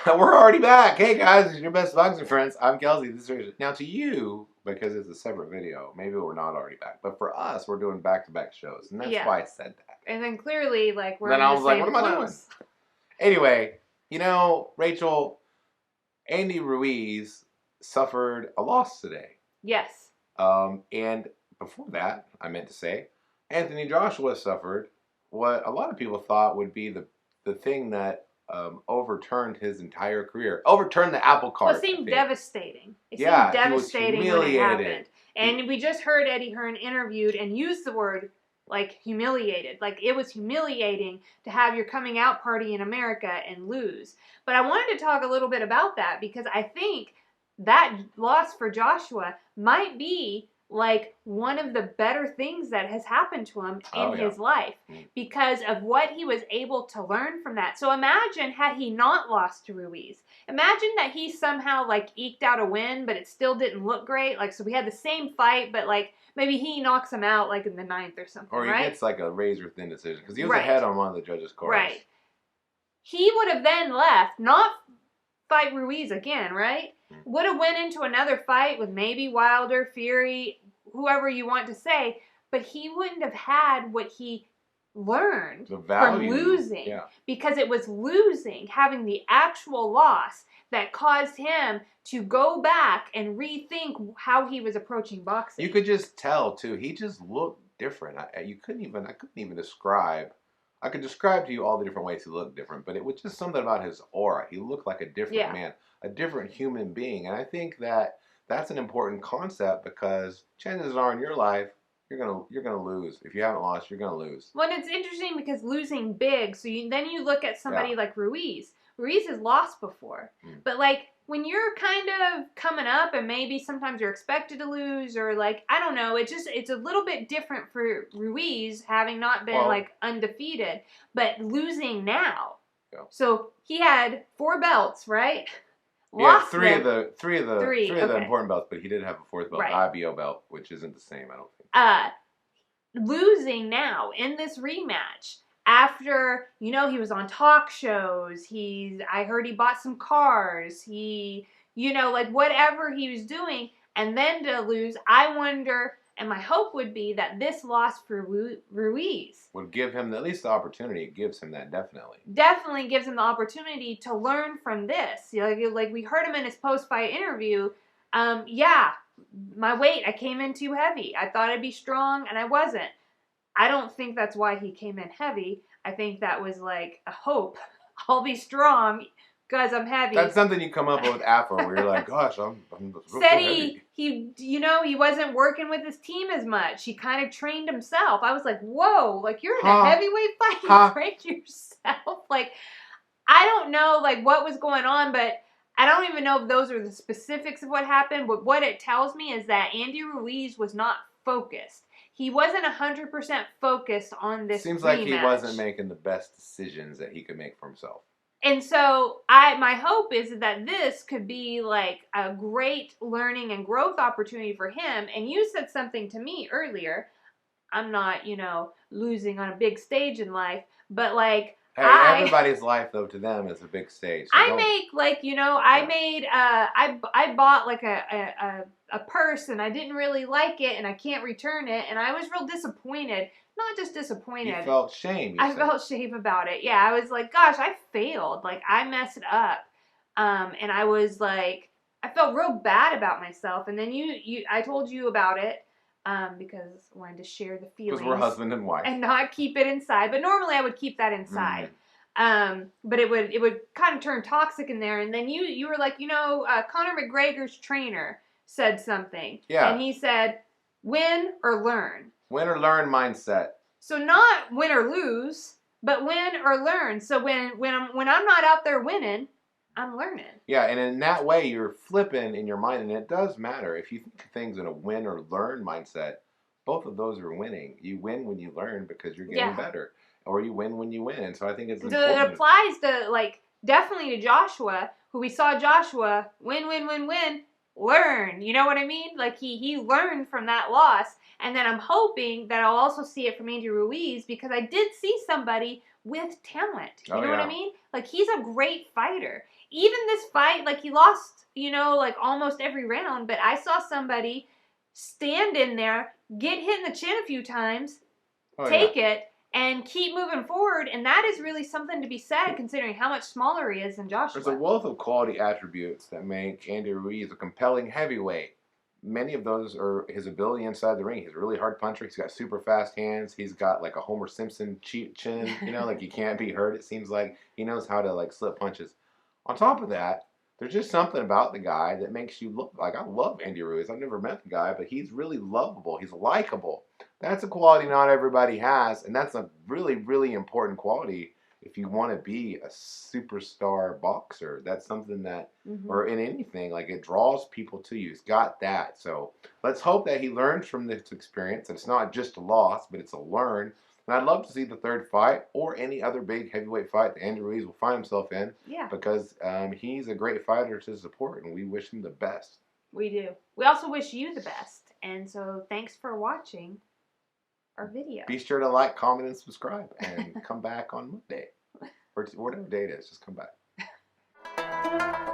We're already back. Hey guys, it's your best boxing friends. I'm Kelsey. This is Ruiz. Now to you, because it's a separate video, maybe we're not already back. But for us, we're doing back-to-back shows, and that's why I said that. And then clearly, like, we're then in I the was like, same what am I doing? Anyway, you know, Rachel, Andy Ruiz suffered a loss today. Yes. And before that, I meant to say, Anthony Joshua suffered what a lot of people thought would be the thing that overturned his entire career. Overturned the apple cart. Well, it seemed devastating. It seemed devastating when it happened. And we just heard Eddie Hearn interviewed and used the word, like, humiliated. Like, it was humiliating to have your coming out party in America and lose. But I wanted to talk a little bit about that because I think that loss for Joshua might be like one of the better things that has happened to him in his life because of what he was able to learn from that. So imagine had he not lost to Ruiz. Imagine that he somehow like eked out a win, but it still didn't look great. Like, so we had the same fight, but like maybe he knocks him out like in the 9th or something, or he gets like a razor thin decision because he was ahead on one of the judges' cards. Right. He would have then left, not fight Ruiz again, right? Would have went into another fight with maybe Wilder, Fury, whoever you want to say, but he wouldn't have had what he learned from losing because it was losing, having the actual loss that caused him to go back and rethink how he was approaching boxing. You could just tell too. He just looked different. I couldn't even describe. I could describe to you all the different ways he looked different, but it was just something about his aura. He looked like a different man, a different human being. And I think that that's an important concept because chances are in your life, you're gonna lose. If you haven't lost, you're gonna lose. Well, it's interesting because losing big, so then you look at somebody like Ruiz. Ruiz has lost before. But like when you're kind of coming up and maybe sometimes you're expected to lose or like, I don't know, it's a little bit different for Ruiz having not been like undefeated, but losing now. Yeah. So he had 4 belts, right? Lost three of the important belts, but he did have a 4th belt, the IBO belt, which isn't the same, I don't think. Losing now in this rematch after, you know, he was on talk shows, I heard he bought some cars, you know, like whatever he was doing, and then to lose, I wonder, and my hope would be that this loss for Ruiz would give him at least the opportunity. It gives him that, definitely. Definitely gives him the opportunity to learn from this. Like we heard him in his post-fight interview, my weight, I came in too heavy. I thought I'd be strong, and I wasn't. I don't think that's why he came in heavy. I think that was like a hope. I'll be strong because I'm heavy. That's something you come up with after where you're like, gosh, I'm so heavy. He wasn't working with his team as much. He kind of trained himself. I was like, whoa, like you're in a heavyweight fight. You trained yourself. Like, I don't know like what was going on, but I don't even know if those are the specifics of what happened. But what it tells me is that Andy Ruiz was not focused. He wasn't 100% focused on this Seems like he wasn't making the best decisions that he could make for himself. And so my hope is that this could be like a great learning and growth opportunity for him. And you said something to me earlier. I'm not, losing on a big stage in life, but like, hey, everybody's life though to them is a big stage. So I bought like a purse and I didn't really like it and I can't return it and I was real disappointed. Not just disappointed. You felt shame. I felt shame about it. Yeah, I was like, gosh, I failed. Like I messed up. And I was like, I felt real bad about myself. And then I told you about it. Because I wanted to share the feelings. Because we're husband and wife. And not keep it inside. But normally I would keep that inside. But it would kind of turn toxic in there. And then you were like, Conor McGregor's trainer said something. Yeah. And he said, win or learn. Win or learn mindset. So not win or lose, but win or learn. So when I'm not out there winning, I'm learning. Yeah, and in that way, you're flipping in your mind, and it does matter. If you think of things in a win or learn mindset, both of those are winning. You win when you learn because you're getting better, or you win when you win. And so I think it's important. It applies to definitely to Joshua, who we saw Joshua win, learn. You know what I mean? Like he learned from that loss. And then I'm hoping that I'll also see it from Andy Ruiz because I did see somebody with talent. You Oh, know what yeah. I mean? Like, he's a great fighter. Even this fight, like, he lost, you know, like, almost every round, but I saw somebody stand in there, get hit in the chin a few times, take it, and keep moving forward, and that is really something to be said considering how much smaller he is than Joshua. There's a wealth of quality attributes that make Andy Ruiz a compelling heavyweight. Many of those are his ability inside the ring. He's a really hard puncher. He's got super fast hands. He's got like a Homer Simpson cheat chin, you know, like he can't be hurt. It seems like he knows how to like slip punches. On top of that, there's just something about the guy that makes you look like, I love Andy Ruiz. I've never met the guy, but he's really lovable. He's likable. That's a quality not everybody has, and that's a really, really important quality if you want to be a superstar boxer. That's something that, or in anything, like it draws people to you. He's got that. So let's hope that he learns from this experience. It's not just a loss, but it's a learn. And I'd love to see the third fight or any other big heavyweight fight that Andy Ruiz will find himself in. Yeah. Because he's a great fighter to support, and we wish him the best. We do. We also wish you the best. And so thanks for watching our video. Be sure to like, comment, and subscribe. And come back on Monday. Or whatever day it is, just come back.